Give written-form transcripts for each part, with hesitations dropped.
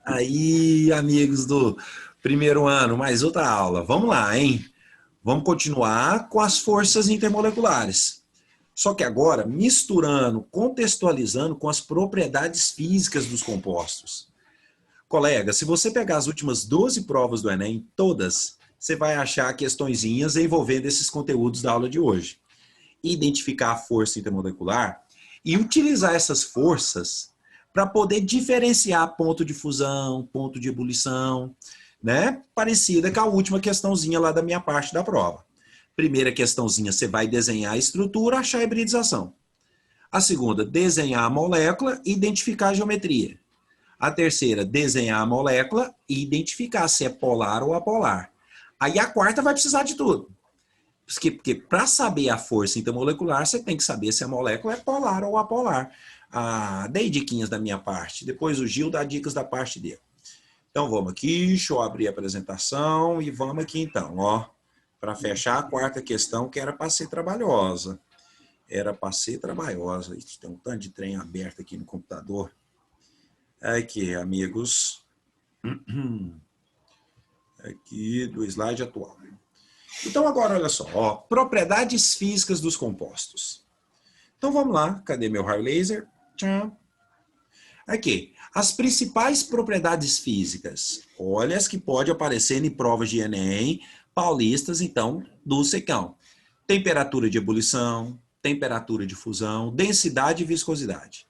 Aí, amigos do primeiro ano, mais outra aula. Vamos lá, hein? Vamos continuar com as forças intermoleculares. Só que agora, misturando, contextualizando com as propriedades físicas dos compostos. Colega, se você pegar as últimas 12 provas do Enem, todas, você vai achar questõezinhas envolvendo esses conteúdos da aula de hoje. Identificar a força intermolecular e utilizar essas forças para poder diferenciar ponto de fusão, ponto de ebulição, né? Parecida com a última questãozinha lá da minha parte da prova. Primeira questãozinha, você vai desenhar a estrutura, achar a hibridização. A segunda, desenhar a molécula e identificar a geometria. A terceira, desenhar a molécula e identificar se é polar ou apolar. Aí a quarta vai precisar de tudo. Porque para saber a força intermolecular, você tem que saber se a molécula é polar ou apolar. Dei diquinhas da minha parte. Depois o Gil dá dicas da parte dele. Então vamos aqui, deixa eu abrir a apresentação e vamos aqui então, ó. Para fechar a quarta questão, que era para ser trabalhosa. Era para ser trabalhosa. Tem um tanto de trem aberto aqui no computador. Aqui, amigos. Aqui do slide atual. Então agora olha só, ó, propriedades físicas dos compostos. Então vamos lá, cadê meu raio laser? Tchau. Aqui, as principais propriedades físicas. Olha as que pode aparecer em provas de Enem paulistas, então, do secão. Temperatura de ebulição, temperatura de fusão, densidade e viscosidade.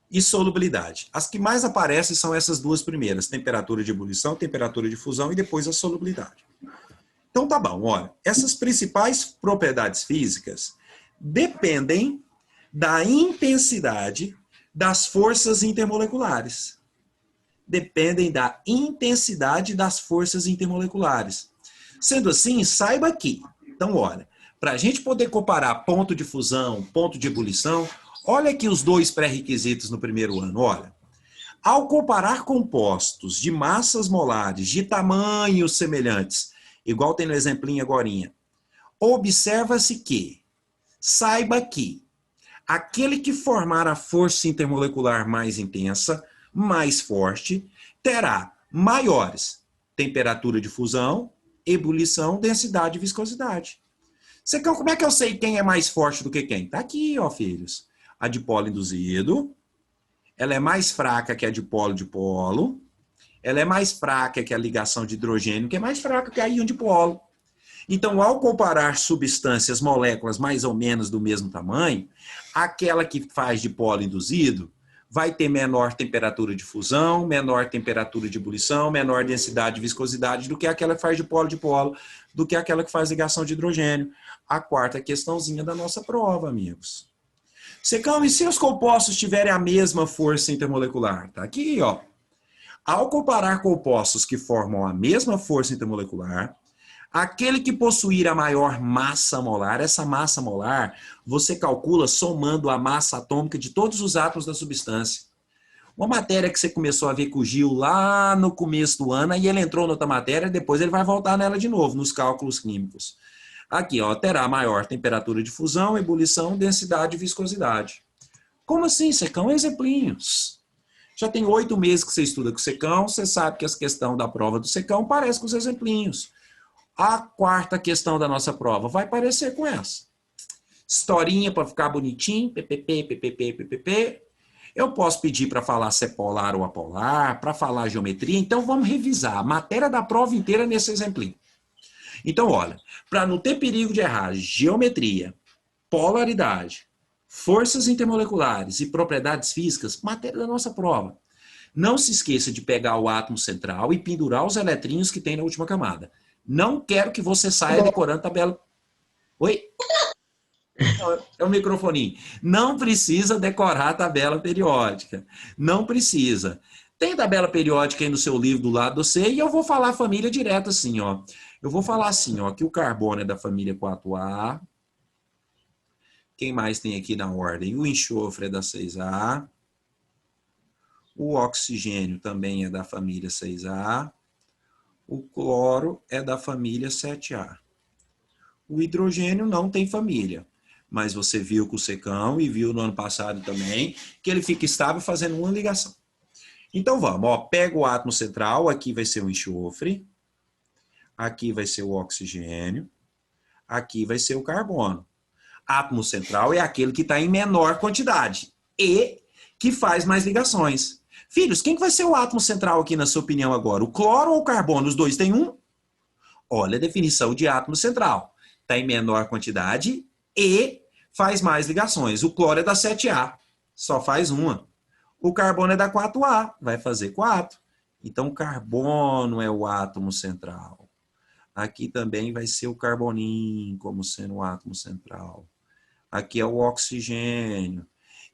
E solubilidade. As que mais aparecem são essas duas primeiras, temperatura de ebulição, temperatura de fusão e depois a solubilidade. Então tá bom, olha, essas principais propriedades físicas dependem da intensidade das forças intermoleculares. Dependem da intensidade das forças intermoleculares. Sendo assim, saiba que, então olha, para a gente poder comparar ponto de fusão, ponto de ebulição, olha aqui os dois pré-requisitos no primeiro ano, olha. Ao comparar compostos de massas molares de tamanhos semelhantes, igual tem no exemplinho agorinha, observa-se que, saiba que, aquele que formar a força intermolecular mais intensa, mais forte, terá maiores temperatura de fusão, ebulição, densidade e viscosidade. Como é que eu sei quem é mais forte do que quem? Tá aqui, ó, filhos. A dipolo induzido, ela é mais fraca que a dipolo-dipolo, ela é mais fraca que a ligação de hidrogênio, que é mais fraca que a íon dipolo. Então, ao comparar substâncias, moléculas mais ou menos do mesmo tamanho, aquela que faz dipolo induzido vai ter menor temperatura de fusão, menor temperatura de ebulição, menor densidade e viscosidade do que aquela que faz dipolo-dipolo, do que aquela que faz ligação de hidrogênio. A quarta questãozinha da nossa prova, amigos. Secão, e se os compostos tiverem a mesma força intermolecular? Tá aqui, ó. Ao comparar compostos que formam a mesma força intermolecular, aquele que possuir a maior massa molar, essa massa molar, você calcula somando a massa atômica de todos os átomos da substância. Uma matéria que você começou a ver com o Gil lá no começo do ano, aí ele entrou noutra matéria, depois ele vai voltar nela de novo, nos cálculos químicos. Aqui, ó, terá maior temperatura de fusão, ebulição, densidade e viscosidade. Como assim, Secão? Exemplinhos. Já tem 8 meses que você estuda com o Secão, você sabe que as questões da prova do Secão parecem com os exemplinhos. A quarta questão da nossa prova vai parecer com essa. Historinha para ficar bonitinho, ppp, ppp, ppp. Eu posso pedir para falar se é polar ou apolar, para falar geometria, então vamos revisar a matéria da prova inteira nesse exemplinho. Então, olha, para não ter perigo de errar geometria, polaridade, forças intermoleculares e propriedades físicas, matéria da nossa prova. Não se esqueça de pegar o átomo central e pendurar os eletrinhos que tem na última camada. Não quero que você saia decorando tabela. Oi? É o microfoninho. Não precisa decorar a tabela periódica. Não precisa. Tem tabela periódica aí no seu livro do lado do C e eu vou falar a família direto assim, ó. Eu vou falar assim, ó, que o carbono é da família 4A. Quem mais tem aqui na ordem? O enxofre é da 6A. O oxigênio também é da família 6A. O cloro é da família 7A. O hidrogênio não tem família, mas você viu com o Secão e viu no ano passado também que ele fica estável fazendo uma ligação. Então vamos, ó, pega o átomo central, aqui vai ser o enxofre, aqui vai ser o oxigênio, aqui vai ser o carbono. Átomo central é aquele que está em menor quantidade e que faz mais ligações. Filhos, quem que vai ser o átomo central aqui na sua opinião agora? O cloro ou o carbono? Os dois têm um? Olha a definição de átomo central. Está em menor quantidade e faz mais ligações. O cloro é da 7A, só faz uma. O carbono é da 4A, vai fazer 4. Então, o carbono é o átomo central. Aqui também vai ser o carboninho como sendo o átomo central. Aqui é o oxigênio.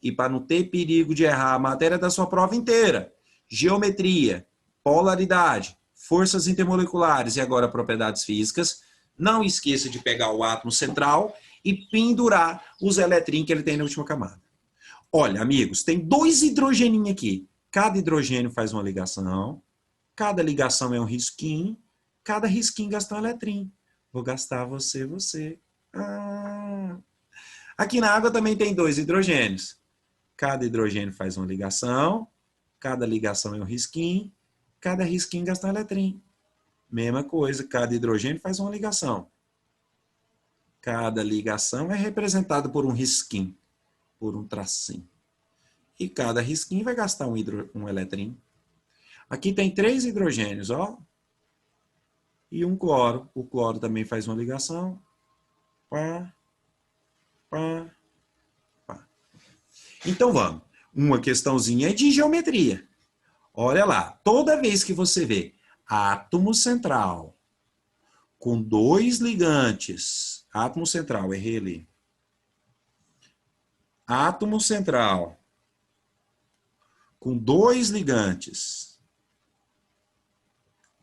E para não ter perigo de errar a matéria da sua prova inteira, geometria, polaridade, forças intermoleculares e agora propriedades físicas, não esqueça de pegar o átomo central e pendurar os eletrinhos que ele tem na última camada. Olha, amigos, tem 2 hidrogeninhos aqui. Cada hidrogênio faz uma ligação, cada ligação é um risquinho, cada risquinho gasta um eletrinho. Vou gastar você. Aqui na água também tem 2 hidrogênios. Cada hidrogênio faz uma ligação, cada ligação é um risquinho, cada risquinho gasta um eletrinho. Mesma coisa, cada hidrogênio faz uma ligação. Cada ligação é representada por um risquinho, por um tracinho. E cada risquinho vai gastar um eletrinho. Aqui tem 3 hidrogênios, ó. E um cloro. O cloro também faz uma ligação. Pá. Então vamos. Uma questãozinha de geometria. Olha lá. Toda vez que você vê átomo central com 2 ligantes. Átomo central, errei ali. Átomo central com 2 ligantes.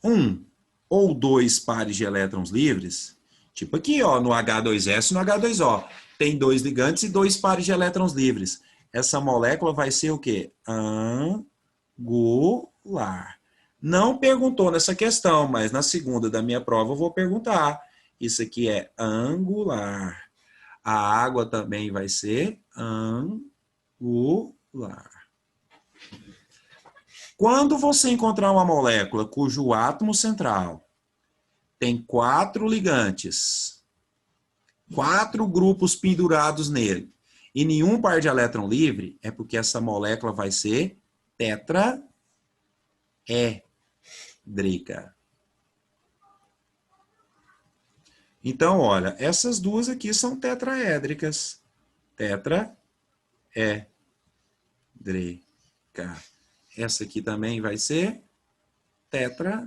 1 ou 2 pares de elétrons livres. Tipo aqui, ó, no H2S e no H2O. Tem 2 ligantes e 2 pares de elétrons livres. Essa molécula vai ser o quê? Angular. Não perguntou nessa questão, mas na segunda da minha prova eu vou perguntar. Isso aqui é angular. A água também vai ser angular. Quando você encontrar uma molécula cujo átomo central tem 4 ligantes, 4 grupos pendurados nele, e nenhum par de elétron livre, é porque essa molécula vai ser tetraédrica. Então, olha, essas duas aqui são tetraédricas. Tetraédrica. Essa aqui também vai ser tetraédrica.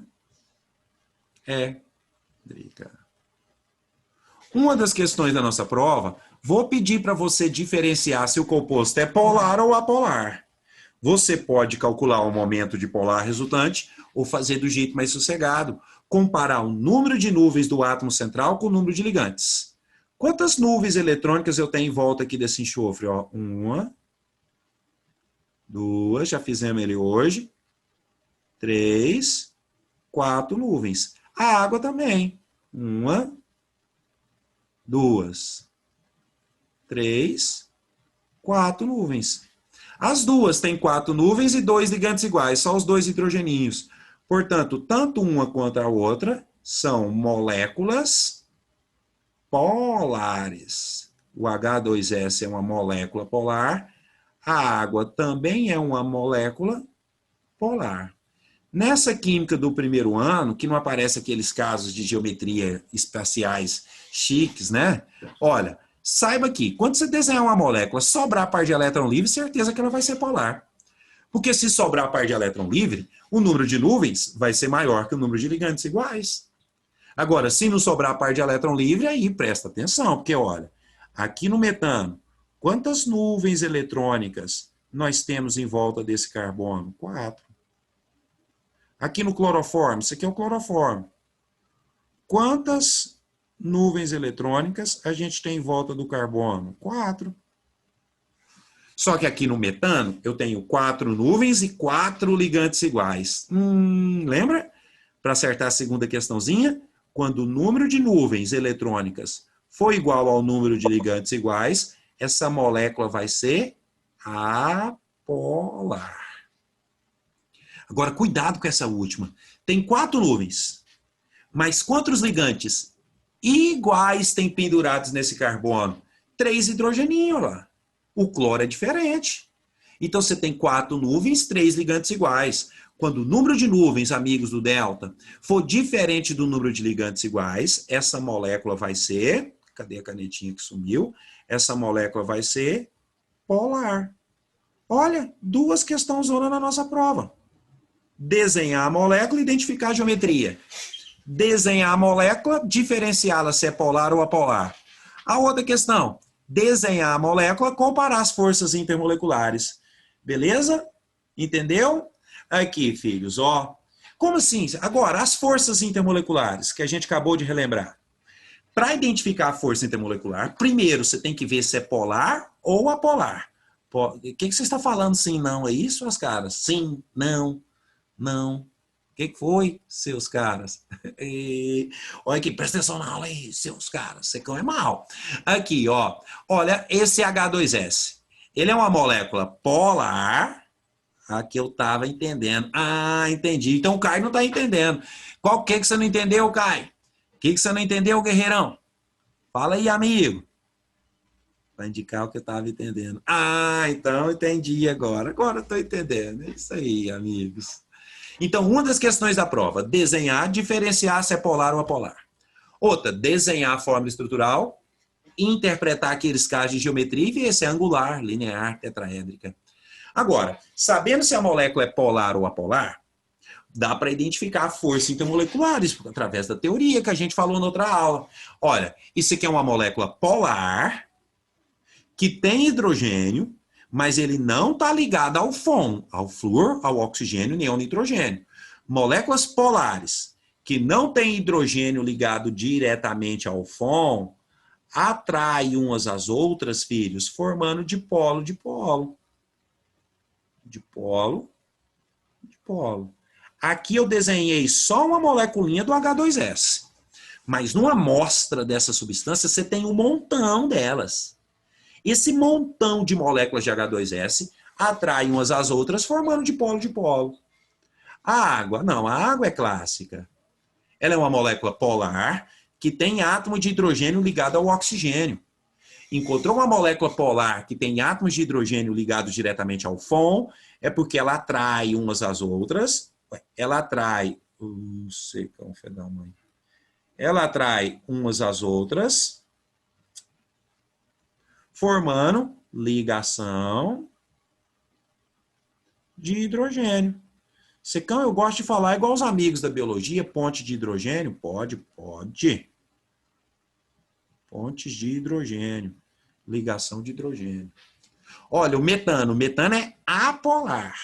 Uma das questões da nossa prova, vou pedir para você diferenciar se o composto é polar ou apolar. Você pode calcular o momento de polar resultante ou fazer do jeito mais sossegado, comparar o número de nuvens do átomo central com o número de ligantes. Quantas nuvens eletrônicas eu tenho em volta aqui desse enxofre? Ó, 1, 2, já fizemos ele hoje. 3, 4 nuvens. A água também. 1, 2, 3, 4 nuvens. As duas têm 4 nuvens e 2 ligantes iguais, só os 2 hidrogeninhos. Portanto, tanto uma quanto a outra são moléculas polares. O H2S é uma molécula polar, a água também é uma molécula polar. Nessa química do primeiro ano, que não aparece aqueles casos de geometria espaciais chiques, né? Olha, saiba que quando você desenhar uma molécula, sobrar par de elétron livre, certeza que ela vai ser polar. Porque se sobrar par de elétron livre, o número de nuvens vai ser maior que o número de ligantes iguais. Agora, se não sobrar par de elétron livre, aí presta atenção, porque olha, aqui no metano, quantas nuvens eletrônicas nós temos em volta desse carbono? 4. Aqui no cloroformo, isso aqui é o cloroformo. Quantas nuvens eletrônicas a gente tem em volta do carbono? 4. Só que aqui no metano, eu tenho 4 nuvens e 4 ligantes iguais. Lembra? Para acertar a segunda questãozinha, quando o número de nuvens eletrônicas for igual ao número de ligantes iguais, essa molécula vai ser apolar. Agora, cuidado com essa última. Tem 4 nuvens, mas quantos ligantes iguais tem pendurados nesse carbono? 3 hidrogeninhos lá. O cloro é diferente. Então, você tem 4 nuvens, 3 ligantes iguais. Quando o número de nuvens, amigos do delta, for diferente do número de ligantes iguais, essa molécula vai ser... Cadê a canetinha que sumiu? Essa molécula vai ser polar. Olha, 2 questões na nossa prova. Desenhar a molécula e identificar a geometria. Desenhar a molécula, diferenciá-la se é polar ou apolar. A outra questão, desenhar a molécula, comparar as forças intermoleculares. Beleza? Entendeu? Aqui, filhos, ó. Como assim? Agora, as forças intermoleculares, que a gente acabou de relembrar. Para identificar a força intermolecular, primeiro você tem que ver se é polar ou apolar. O que você está falando sim, não? É isso, suas caras? Sim, não, não. O que foi, seus caras? Olha aqui, presta atenção na aula aí, seus caras. Secão é mal. Aqui, ó. Olha, esse H2S. Ele é uma molécula polar. Aqui eu estava entendendo. Ah, entendi. Então o Caio não está entendendo. Qual que você não entendeu, Caio? O que você não entendeu, guerreirão? Fala aí, amigo. Para indicar o que eu estava entendendo. Ah, então entendi agora. Agora estou entendendo. É isso aí, amigos. Então, uma das questões da prova, desenhar, diferenciar se é polar ou apolar. Outra, desenhar a fórmula estrutural, interpretar aqueles casos de geometria e ver se é angular, linear, tetraédrica. Agora, sabendo se a molécula é polar ou apolar, dá para identificar a força intermoleculares através da teoria que a gente falou na outra aula. Olha, isso aqui é uma molécula polar que tem hidrogênio, mas ele não está ligado ao FON, ao flúor, ao oxigênio, nem ao nitrogênio. Moléculas polares que não têm hidrogênio ligado diretamente ao FON atraem umas às outras, filhos, formando dipolo, dipolo. Dipolo, dipolo. Aqui eu desenhei só uma moleculinha do H2S. Mas numa amostra dessa substância, você tem um montão delas. Esse montão de moléculas de H2S atraem umas às outras, formando dipolo, dipolo. A água, não, a água é clássica. Ela é uma molécula polar que tem átomo de hidrogênio ligado ao oxigênio. Encontrou uma molécula polar que tem átomos de hidrogênio ligados diretamente ao FON, é porque ela atrai umas às outras. Ela atrai... secão, fé da mãe. Ela atrai umas às outras, formando ligação de hidrogênio. Secão, eu gosto de falar igual os amigos da biologia, ponte de hidrogênio? Pode. Pontes de hidrogênio. Ligação de hidrogênio. Olha, o metano é apolar.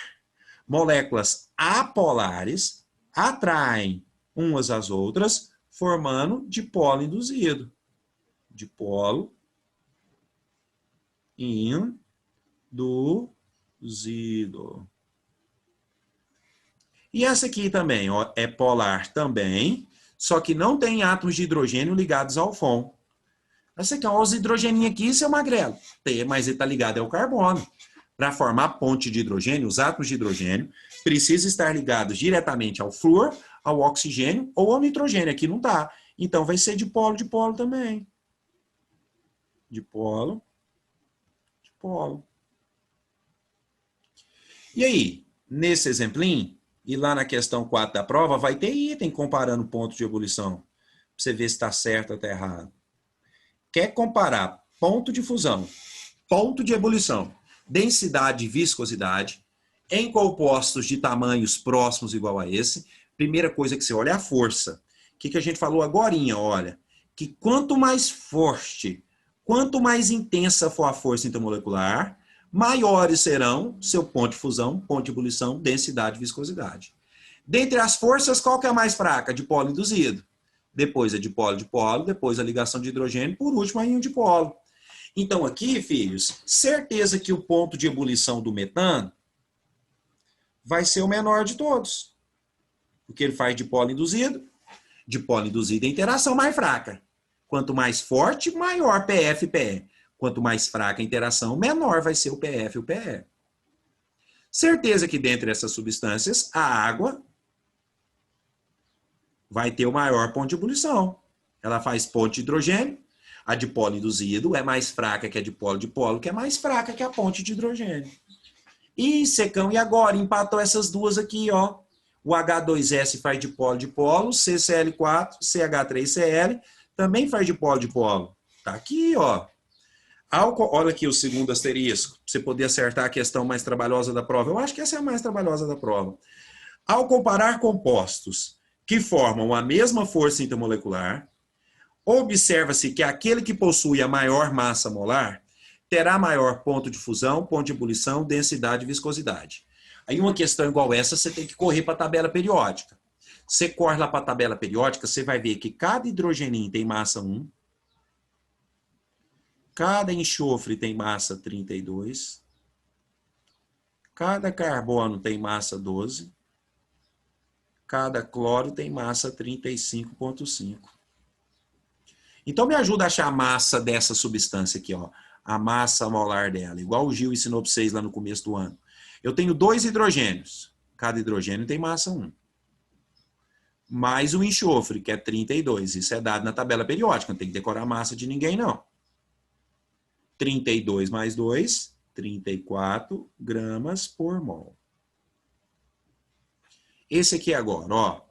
Moléculas apolares atraem umas às outras, formando dipolo induzido. Dipolo induzido. E essa aqui também, ó, é polar também, só que não tem átomos de hidrogênio ligados ao FON. Essa aqui, ó, os hidrogeninhos aqui, seu magrelo. Mas ele está ligado ao carbono. Para formar ponte de hidrogênio, os átomos de hidrogênio precisam estar ligados diretamente ao flúor, ao oxigênio ou ao nitrogênio. Aqui não está. Então vai ser dipolo, dipolo também. Dipolo, dipolo. E aí, nesse exemplinho, e lá na questão 4 da prova, vai ter item comparando pontos de ebulição. Para você ver se está certo ou está errado. Quer comparar ponto de fusão, ponto de ebulição, densidade e viscosidade, em compostos de tamanhos próximos igual a esse, primeira coisa que você olha é a força. O que a gente falou agorinha, olha, que quanto mais forte, quanto mais intensa for a força intermolecular, maiores serão seu ponto de fusão, ponto de ebulição, densidade e viscosidade. Dentre as forças, qual que é a mais fraca? Dipolo induzido. Depois a dipolo, dipolo, depois a ligação de hidrogênio, por último a íon dipolo. Então aqui, filhos, certeza que o ponto de ebulição do metano vai ser o menor de todos. Porque ele faz dipolo induzido. Dipolo induzido é a interação mais fraca. Quanto mais forte, maior PF e PE. Quanto mais fraca a interação, menor vai ser o PF e o PE. Certeza que dentre essas substâncias, a água vai ter o maior ponto de ebulição. Ela faz ponte de hidrogênio, a dipolo induzido é mais fraca que a dipolo-dipolo, que é mais fraca que a ponte de hidrogênio. E secão, e agora? Empatou essas duas aqui, ó. O H2S faz dipolo-dipolo, CCl4, CH3Cl também faz dipolo-dipolo. Tá aqui, ó. Olha aqui o segundo asterisco, para você poder acertar a questão mais trabalhosa da prova. Eu acho que essa é a mais trabalhosa da prova. Ao comparar compostos que formam a mesma força intermolecular, observa-se que aquele que possui a maior massa molar terá maior ponto de fusão, ponto de ebulição, densidade e viscosidade. Aí uma questão igual essa, você tem que correr para a tabela periódica. Você corre lá para a tabela periódica, você vai ver que cada hidrogeninho tem massa 1, cada enxofre tem massa 32, cada carbono tem massa 12, cada cloro tem massa 35,5. Então me ajuda a achar a massa dessa substância aqui, ó. A massa molar dela, igual o Gil ensinou para vocês lá no começo do ano. Eu tenho 2 hidrogênios, cada hidrogênio tem massa 1. Mais o enxofre, que é 32. Isso é dado na tabela periódica, não tem que decorar a massa de ninguém, não. 32 mais 2, 34 gramas por mol. Esse aqui agora, ó,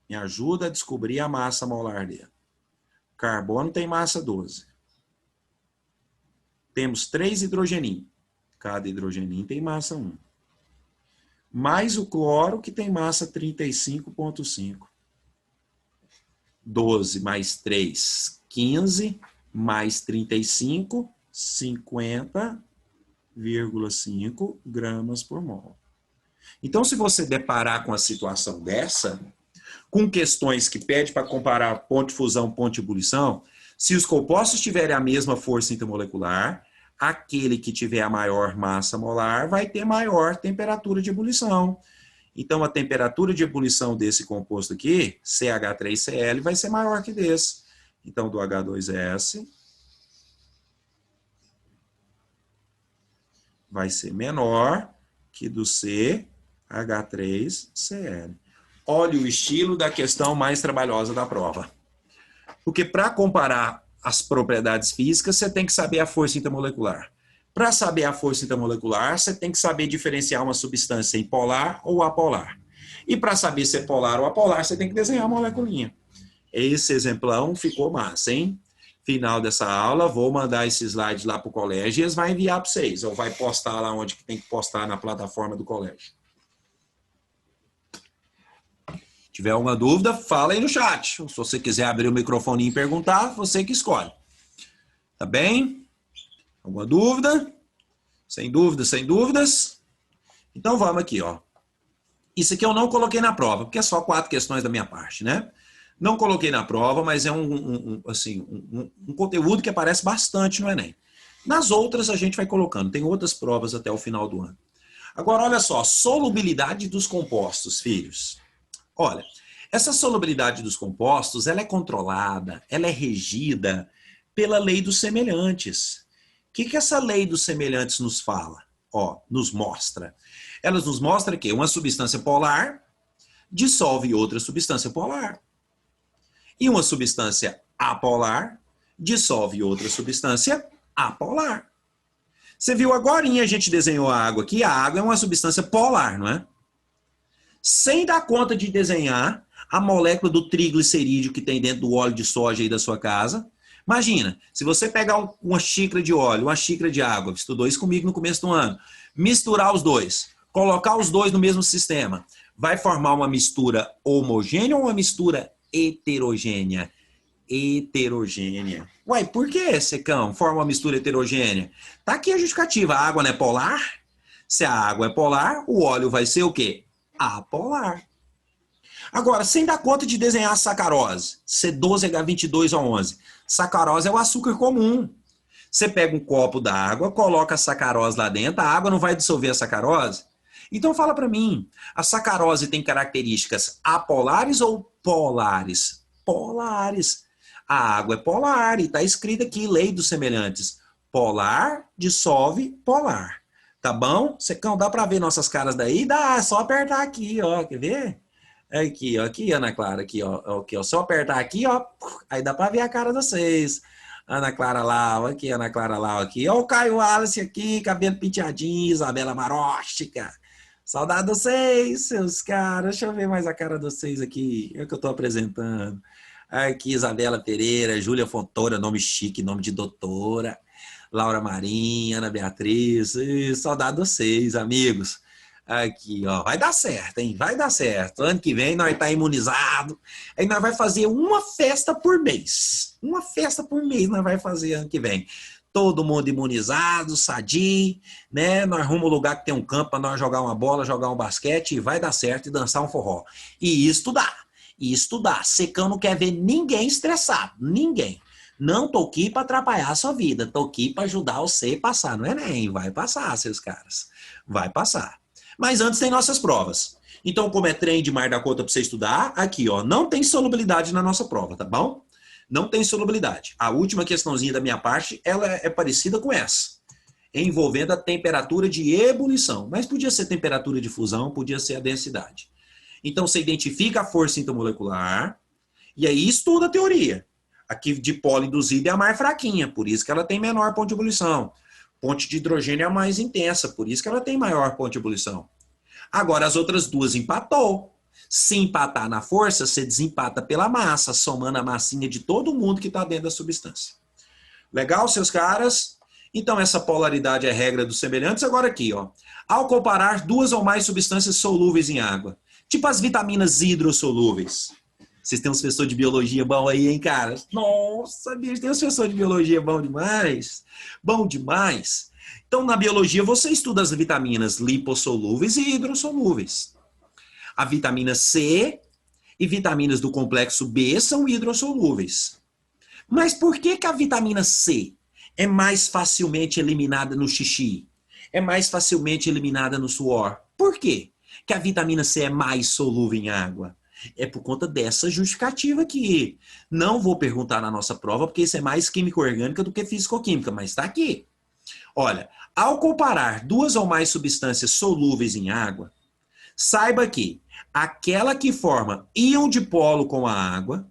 me ajuda a descobrir a massa molar dele. Carbono tem massa 12. Temos 3 hidrogeninhos. Cada hidrogeninho tem massa 1. Mais o cloro, que tem massa 35,5. 12 mais 3, 15, mais 35, 50,5 gramas por mol. Então, se você deparar com a situação dessa, com questões que pedem para comparar ponto de fusão, ponto de ebulição, se os compostos tiverem a mesma força intermolecular, aquele que tiver a maior massa molar vai ter maior temperatura de ebulição. Então, a temperatura de ebulição desse composto aqui, CH3Cl, vai ser maior que desse. Então, do H2S vai ser menor que do CH3Cl. Olha o estilo da questão mais trabalhosa da prova. Porque para comparar as propriedades físicas, você tem que saber a força intermolecular. Para saber a força intermolecular, você tem que saber diferenciar uma substância em polar ou apolar. E para saber se é polar ou apolar, você tem que desenhar a moleculinha. Esse exemplão ficou massa, hein? Final dessa aula, vou mandar esse slide lá para o colégio e eles vão enviar para vocês. Ou vai postar lá onde que tem que postar na plataforma do colégio. Se tiver alguma dúvida, fala aí no chat. Se você quiser abrir o microfone e perguntar, você que escolhe. Tá bem? Alguma dúvida? Sem dúvidas, sem dúvidas? Então vamos aqui, ó. Isso aqui eu não coloquei na prova, porque é só 4 questões da minha parte, né? Não coloquei na prova, mas é um conteúdo que aparece bastante no Enem. Nas outras a gente vai colocando. Tem outras provas até o final do ano. Agora, olha só. Solubilidade dos compostos, filhos. Olha, essa solubilidade dos compostos, ela é controlada, ela é regida pela lei dos semelhantes. O que essa lei dos semelhantes nos fala? Ó, nos mostra. Ela nos mostra que uma substância polar dissolve outra substância polar. E uma substância apolar dissolve outra substância apolar. Você viu agorinha, a gente desenhou a água aqui. A água é uma substância polar, não é? Sem dar conta de desenhar a molécula do triglicerídeo que tem dentro do óleo de soja aí da sua casa. Imagina, se você pegar uma xícara de óleo, uma xícara de água, estudou isso comigo no começo do ano, misturar os dois, colocar os dois no mesmo sistema, vai formar uma mistura homogênea ou uma mistura heterogênea? Heterogênea. Uai, por que, Secão, forma uma mistura heterogênea? Tá aqui a justificativa. A água não é polar? Se a água é polar, o óleo vai ser o quê? Apolar. Agora, sem dar conta de desenhar a sacarose, C12H22O11. Sacarose é o açúcar comum. Você pega um copo d'água, coloca a sacarose lá dentro, a água não vai dissolver a sacarose? Então fala para mim, a sacarose tem características apolares ou polares? Polares. A água é polar e está escrito aqui, lei dos semelhantes. Polar dissolve polar. Tá bom? Secão, dá para ver nossas caras daí? Dá, é só apertar aqui, ó. Quer ver? Aqui, Ana Clara, aqui, ó. Só apertar aqui, ó. Aí dá para ver a cara de vocês. Ana Clara Lau, aqui, Ana Clara Lau, aqui. Ó, o Caio Wallace aqui, cabelo penteadinho, Isabela Maróstica. Saudade de vocês, seus caras. Deixa eu ver mais a cara de vocês aqui. É o que eu tô apresentando. Aqui, Isabela Pereira, Júlia Fontoura, nome chique, nome de doutora. Laura Marinha, Ana Beatriz. Saudade de vocês, amigos. Aqui, ó. Vai dar certo, hein? Vai dar certo. Ano que vem nós tá imunizado. Aí nós vai fazer uma festa por mês. Uma festa por mês nós vai fazer ano que vem. Todo mundo imunizado, sadio, né? Nós arrumamos um lugar que tem um campo para nós jogar uma bola, jogar um basquete e vai dar certo e dançar um forró. E estudar. E estudar. Secão não quer ver ninguém estressado. Ninguém. Não tô aqui para atrapalhar a sua vida. Tô aqui para ajudar você a passar no Enem. Vai passar, seus caras. Vai passar. Mas antes tem nossas provas. Então, como é trem de Mar da Conta para você estudar, aqui, ó, não tem solubilidade na nossa prova, tá bom? Não tem solubilidade. A última questãozinha da minha parte, ela é parecida com essa, envolvendo a temperatura de ebulição. Mas podia ser temperatura de fusão, podia ser a densidade. Então, você identifica a força intermolecular e aí estuda a teoria. Aqui de polo induzido é a mais fraquinha, por isso que ela tem menor ponto de ebulição. Ponte de hidrogênio é a mais intensa, por isso que ela tem maior ponto de ebulição. Agora, as outras duas empatou. Se empatar na força, você desempata pela massa, somando a massinha de todo mundo que está dentro da substância. Legal, seus caras? Então, essa polaridade é a regra dos semelhantes. Agora aqui, ó. Ao comparar duas ou mais substâncias solúveis em água, tipo as vitaminas hidrossolúveis. Vocês têm uns professores de biologia bom aí, hein, cara? Nossa, bicho, tem uns professores de biologia bom demais. Bom demais. Então, na biologia, você estuda as vitaminas lipossolúveis e hidrossolúveis. A vitamina C e vitaminas do complexo B são hidrossolúveis. Mas por que a vitamina C é mais facilmente eliminada no xixi? É mais facilmente eliminada no suor? Por quê que a vitamina C é mais solúvel em água? É por conta dessa justificativa aqui. Não vou perguntar na nossa prova, porque isso é mais químico-orgânica do que físico-química, mas está aqui. Olha, ao comparar duas ou mais substâncias solúveis em água, saiba que aquela que forma íon dipolo com a água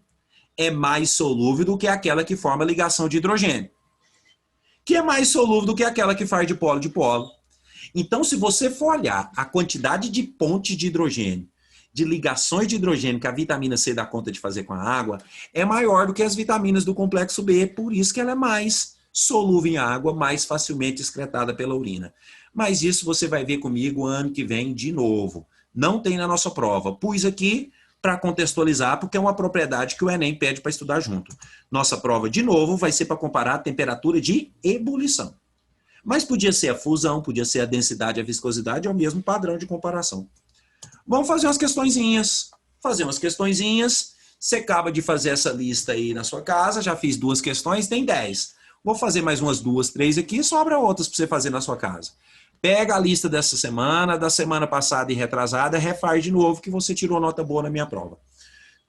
é mais solúvel do que aquela que forma ligação de hidrogênio, que é mais solúvel do que aquela que faz dipolo dipolo. Então, se você for olhar a quantidade de pontes de hidrogênio, de ligações de hidrogênio que a vitamina C dá conta de fazer com a água, é maior do que as vitaminas do complexo B, por isso que ela é mais solúvel em água, mais facilmente excretada pela urina. Mas isso você vai ver comigo ano que vem de novo. Não tem na nossa prova. Pus aqui para contextualizar, porque é uma propriedade que o Enem pede para estudar junto. Nossa prova, de novo, vai ser para comparar a temperatura de ebulição. Mas podia ser a fusão, podia ser a densidade, a viscosidade, é o mesmo padrão de comparação. Vamos fazer umas questõezinhas. Você acaba de fazer essa lista aí na sua casa, já fiz 2 questões, tem 10. Vou fazer mais umas 2, 3 aqui, sobra outras para você fazer na sua casa. Pega a lista dessa semana, da semana passada e retrasada, refaz de novo que você tirou nota boa na minha prova.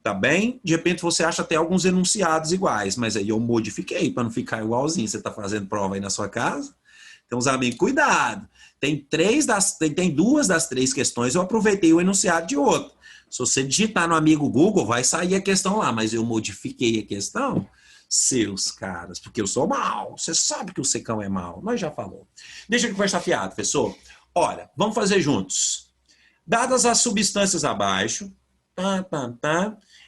Tá bem? De repente você acha até alguns enunciados iguais, mas aí eu modifiquei para não ficar igualzinho. Você está fazendo prova aí na sua casa? Então, os amigos, cuidado. Tem 2 das 3 questões, eu aproveitei o enunciado de outro. Se você digitar no amigo Google, vai sair a questão lá, mas eu modifiquei a questão, seus caras, porque eu sou mau. Você sabe que o secão é mau, nós já falou. Deixa eu conversar fiado, professor. Olha, vamos fazer juntos. Dadas as substâncias abaixo,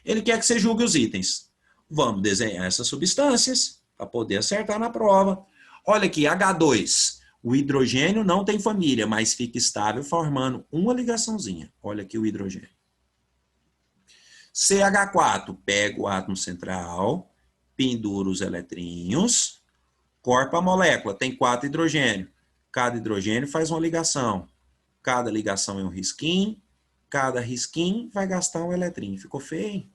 ele quer que você julgue os itens. Vamos desenhar essas substâncias para poder acertar na prova. Olha aqui, H2. O hidrogênio não tem família, mas fica estável formando uma ligaçãozinha. Olha aqui o hidrogênio. CH4, pega o átomo central, pendura os eletrinhos, corta a molécula, tem 4 hidrogênios. Cada hidrogênio faz uma ligação. Cada ligação é um risquinho, cada risquinho vai gastar um eletrinho. Ficou feio, hein?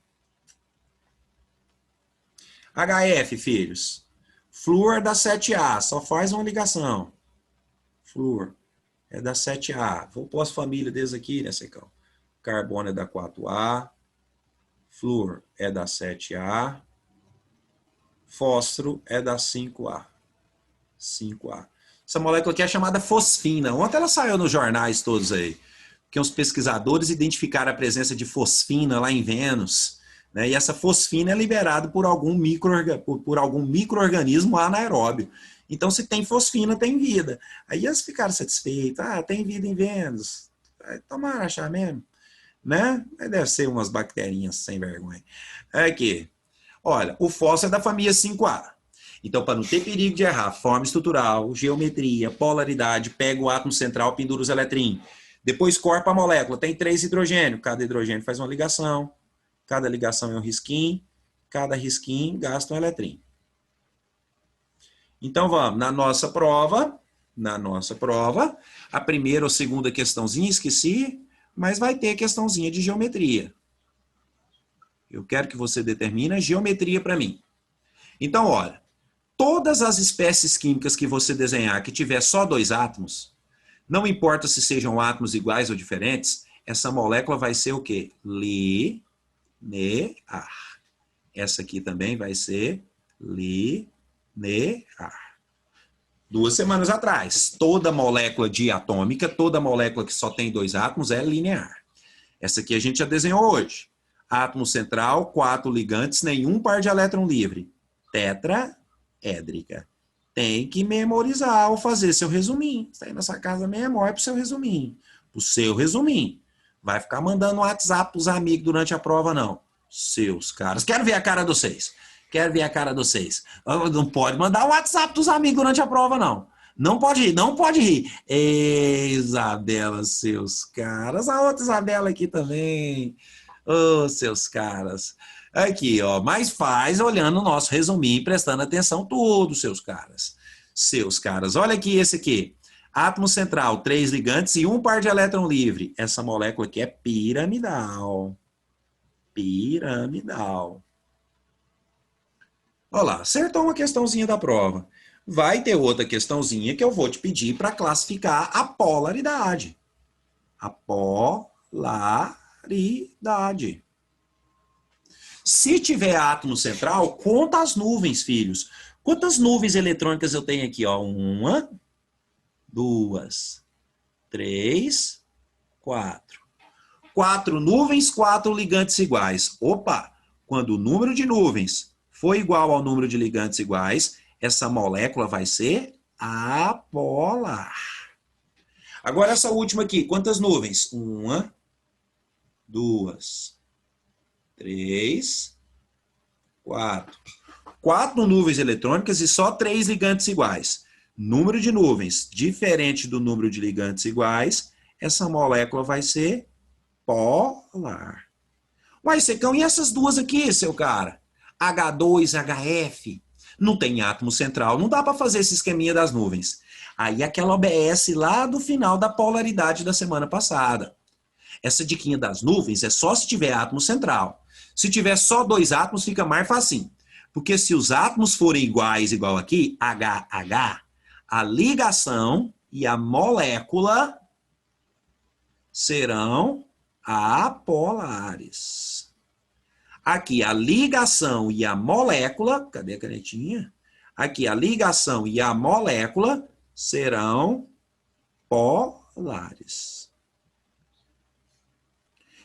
HF, filhos. Flúor da 7A, só faz uma ligação. Flúor é da 7A. Vou pôr as famílias deles aqui, né, Secão? Carbono é da 4A. Flúor é da 7A. Fósforo é da 5A. 5A. Essa molécula aqui é chamada fosfina. Ontem ela saiu nos jornais todos aí. Porque os pesquisadores identificaram a presença de fosfina lá em Vênus. Né? E essa fosfina é liberada por algum micro-organismo anaeróbio. Então, se tem fosfina, tem vida. Aí eles ficaram satisfeitos. Ah, tem vida em Vênus. Tomara achar mesmo. Né? Deve ser umas bacterinhas sem vergonha. Aqui. Olha, o fósforo é da família 5A. Então, para não ter perigo de errar, forma estrutural, geometria, polaridade, pega o átomo central, pendura os eletrinhos. Depois corpa a molécula. Tem 3 hidrogênios. Cada hidrogênio faz uma ligação. Cada ligação é um risquinho. Cada risquinho gasta um eletrinho. Então, vamos. Na nossa prova, a primeira ou segunda questãozinha, esqueci, mas vai ter questãozinha de geometria. Eu quero que você determine a geometria para mim. Então, olha. Todas as espécies químicas que você desenhar que tiver só 2 átomos, não importa se sejam átomos iguais ou diferentes, essa molécula vai ser o quê? Linear. Essa aqui também vai ser linear. 2 semanas atrás, toda molécula diatômica, toda molécula que só tem 2 átomos é linear. Essa aqui a gente já desenhou hoje. Átomo central, 4 ligantes, nenhum par de elétron livre. Tetraédrica. Tem que memorizar ou fazer seu resuminho. Está aí na sua casa memória para o seu resuminho. Para o seu resuminho. Vai ficar mandando WhatsApp para os amigos durante a prova, não. Seus caras. Quero ver a cara de vocês. Quero ver a cara de vocês. Não pode mandar WhatsApp dos amigos durante a prova, não. Não pode rir, não pode rir. Ei, Isabela, seus caras. A outra Isabela aqui também. Ô, seus caras. Aqui, ó. Mas faz olhando o nosso resuminho e prestando atenção tudo, seus caras. Seus caras. Olha aqui esse aqui. Átomo central, 3 ligantes e um par de elétron livre. Essa molécula aqui é piramidal. Piramidal. Olha lá, acertou uma questãozinha da prova. Vai ter outra questãozinha que eu vou te pedir para classificar a polaridade. A polaridade. Se tiver átomo central, conta as nuvens, filhos. Quantas nuvens eletrônicas eu tenho aqui? 1, 2, 3, 4. 4 nuvens, 4 ligantes iguais. Opa! Quando o número de nuvens for igual ao número de ligantes iguais, essa molécula vai ser apolar. Agora essa última aqui, quantas nuvens? 1, 2, 3, 4. 4 nuvens eletrônicas e só 3 ligantes iguais. Número de nuvens diferente do número de ligantes iguais, essa molécula vai ser polar. Uai, Secão, e essas duas aqui, seu cara? H2, HF. Não tem átomo central, não dá para fazer esse esqueminha das nuvens. Aí aquela OBS lá do final da polaridade da semana passada. Essa diquinha das nuvens é só se tiver átomo central. Se tiver só 2 átomos, fica mais facinho. Porque se os átomos forem iguais, igual aqui, HH, a ligação e a molécula serão apolares. Aqui a ligação e a molécula, cadê a canetinha? Aqui a ligação e a molécula serão polares.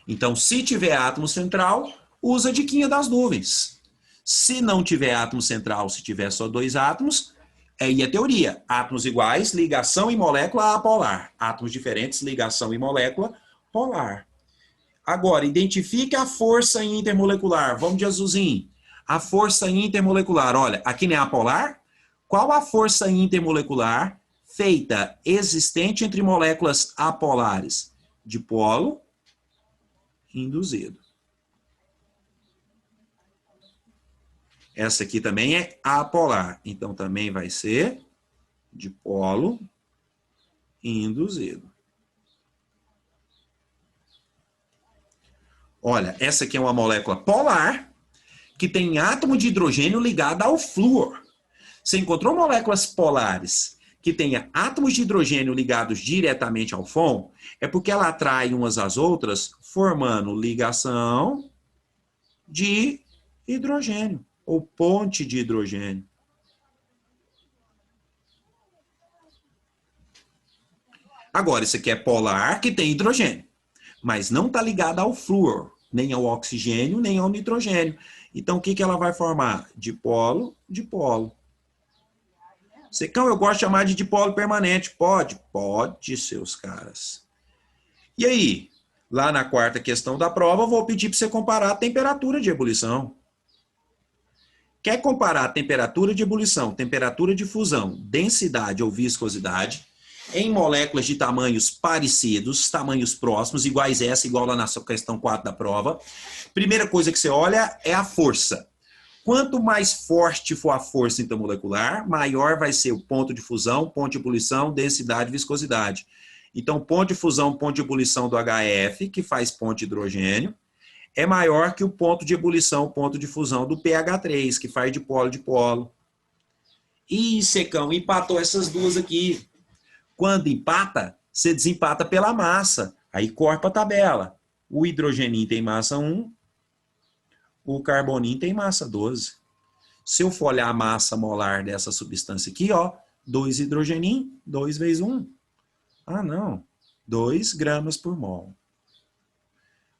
Então, se tiver átomo central, usa a diquinha das nuvens. Se não tiver átomo central, se tiver só 2 átomos, aí a teoria. Átomos iguais, ligação e molécula apolar. Átomos diferentes, ligação e molécula polar. Agora, identifique a força intermolecular. Vamos de azulzinho. A força intermolecular. Olha, aqui não é apolar? Qual a força intermolecular feita, existente entre moléculas apolares? Dipolo induzido. Essa aqui também é apolar. Então, também vai ser dipolo induzido. Olha, essa aqui é uma molécula polar que tem átomo de hidrogênio ligado ao flúor. Você encontrou moléculas polares que tenha átomos de hidrogênio ligados diretamente ao FON, é porque ela atrai umas às outras, formando ligação de hidrogênio, ou ponte de hidrogênio. Agora, isso aqui é polar que tem hidrogênio, mas não está ligada ao flúor, nem ao oxigênio, nem ao nitrogênio. Então, o que, que ela vai formar? Dipolo, dipolo. Secão, eu gosto de chamar de dipolo permanente. Pode? Pode, seus caras. E aí? Lá na quarta questão da prova, eu vou pedir para você comparar a temperatura de ebulição. Quer comparar a temperatura de ebulição, temperatura de fusão, densidade ou viscosidade em moléculas de tamanhos parecidos, tamanhos próximos, iguais essa, igual lá na questão 4 da prova. Primeira coisa que você olha é a força. Quanto mais forte for a força intermolecular, maior vai ser o ponto de fusão, ponto de ebulição, densidade e viscosidade. Então, ponto de fusão, ponto de ebulição do HF, que faz ponto de hidrogênio, é maior que o ponto de ebulição, ponto de fusão do pH3, que faz dipolo-dipolo. Ih, Secão, empatou essas duas aqui. Quando empata, você desempata pela massa. Aí corta a tabela. O hidrogeninho tem massa 1, o carboninho tem massa 12. Se eu for olhar a massa molar dessa substância aqui, ó, 2 hidrogeninho, 2 vezes 1. Ah, não. 2 gramas por mol.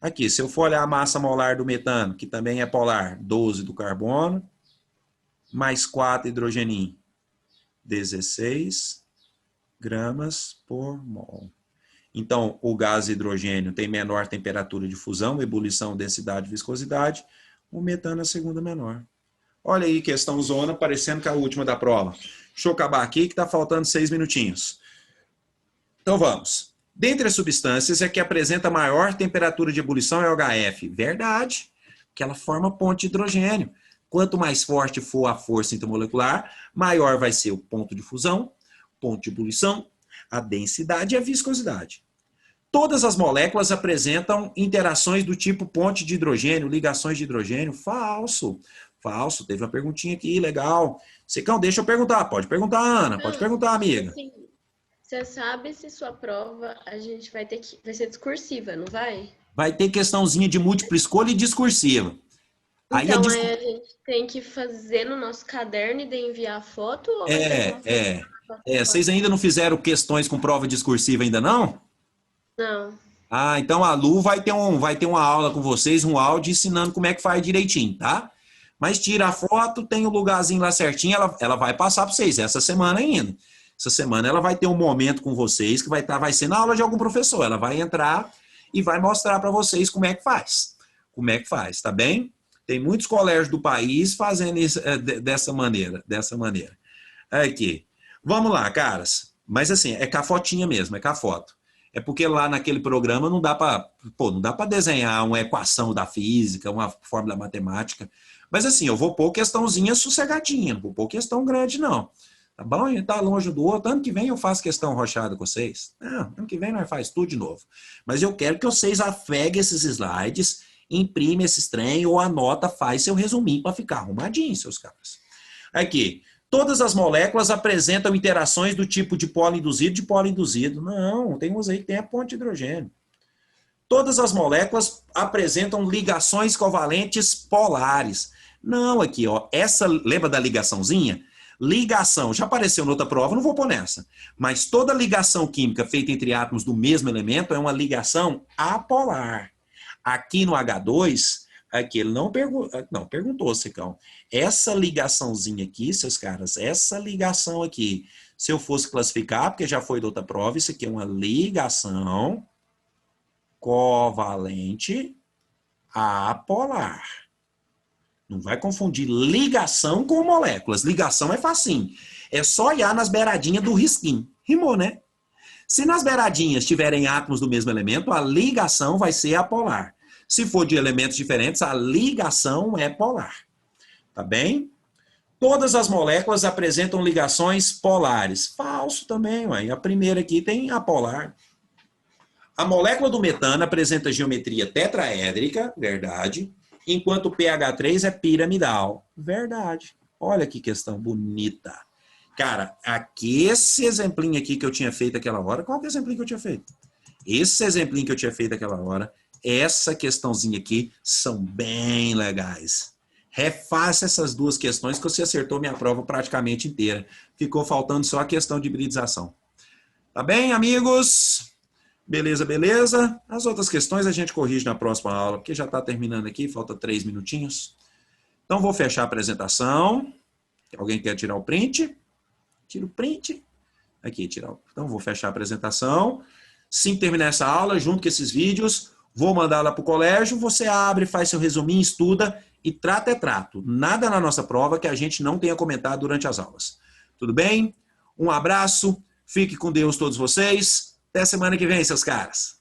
Aqui, se eu for olhar a massa molar do metano, que também é polar, 12 do carbono, mais 4 hidrogeninho, 16 gramas por mol. Então, o gás hidrogênio tem menor temperatura de fusão, ebulição, densidade, viscosidade. O metano é a segunda menor. Olha aí, questão zona, parecendo que é a última da prova. Deixa eu acabar aqui, que está faltando 6 minutinhos. Então, vamos. Dentre as substâncias, a que apresenta maior temperatura de ebulição é o HF. Verdade, que ela forma ponte de hidrogênio. Quanto mais forte for a força intermolecular, maior vai ser o ponto de fusão, ponto de ebulição, a densidade e a viscosidade. Todas as moléculas apresentam interações do tipo ponte de hidrogênio, ligações de hidrogênio. Falso. Falso. Teve uma perguntinha aqui, legal. Secão, deixa eu perguntar. Pode perguntar, Ana. Pode perguntar, amiga. Sim. Você sabe se sua prova a gente vai ter que. Vai ser discursiva, não vai? Vai ter questãozinha de múltipla escolha e discursiva. Aí Então, aí a gente tem que fazer no nosso caderno e daí enviar a foto ou vai ter como fazer? Vocês ainda não fizeram questões com prova discursiva ainda não? Não. Ah, então a Lu vai ter uma aula com vocês, um áudio ensinando como é que faz direitinho, tá? Mas tira a foto, tem o lugarzinho lá certinho, ela vai passar para vocês essa semana ainda. Essa semana ela vai ter um momento com vocês que vai ser na aula de algum professor. Ela vai entrar e vai mostrar para vocês como é que faz. Como é que faz, tá bem? Tem muitos colégios do país fazendo isso dessa maneira. Aqui. Vamos lá, caras. Mas assim, é com a fotinha mesmo, é com a foto. É porque lá naquele programa não dá para desenhar uma equação da física, uma fórmula matemática. Mas assim, eu vou pôr questãozinha sossegadinha, não vou pôr questão grande, não. Tá bom? A gente tá longe do outro. Ano que vem eu faço questão rochada com vocês. Não, ano que vem nós faz tudo de novo. Mas eu quero que vocês afeguem esses slides, imprime esses trem ou anota, faz seu resuminho para ficar arrumadinho, seus caras. Aqui. Todas as moléculas apresentam interações do tipo de polo induzido de polo induzido. Não, tem uns aí que tem a ponte de hidrogênio. Todas as moléculas apresentam ligações covalentes polares. Não, aqui, ó, lembra da ligaçãozinha? Ligação, já apareceu em outra prova, não vou pôr nessa. Mas toda ligação química feita entre átomos do mesmo elemento é uma ligação apolar. Aqui no H2, aqui ele não perguntou, Secão. Essa ligaçãozinha aqui, seus caras, essa ligação aqui, se eu fosse classificar, porque já foi de outra prova, isso aqui é uma ligação covalente apolar. Não vai confundir ligação com moléculas. Ligação é facinho. É só olhar nas beiradinhas do risquinho. Rimou, né? Se nas beiradinhas tiverem átomos do mesmo elemento, a ligação vai ser apolar. Se for de elementos diferentes, a ligação é polar. Tá bem? Todas as moléculas apresentam ligações polares. Falso também, ué. A primeira aqui tem apolar. A molécula do metano apresenta geometria tetraédrica, verdade, enquanto o pH3 é piramidal. Verdade. Olha que questão bonita. Cara, aqui esse exemplinho aqui que eu tinha feito aquela hora, qual que é o exemplinho que eu tinha feito? Esse exemplinho que eu tinha feito aquela hora, essa questãozinha aqui, são bem legais. Refaça essas duas questões que você acertou minha prova praticamente inteira. Ficou faltando só a questão de hibridização. Tá bem, amigos? Beleza, beleza. As outras questões a gente corrige na próxima aula, porque já está terminando aqui, falta 3 minutinhos. Então, vou fechar a apresentação. Alguém quer tirar o print? Tira o print. Aqui, tirar. Então, vou fechar a apresentação. Assim que terminar essa aula, junto com esses vídeos, vou mandar lá para o colégio, você abre, faz seu resuminho, estuda e trato é trato. Nada na nossa prova que a gente não tenha comentado durante as aulas. Tudo bem? Um abraço, fique com Deus todos vocês. Até semana que vem, seus caras.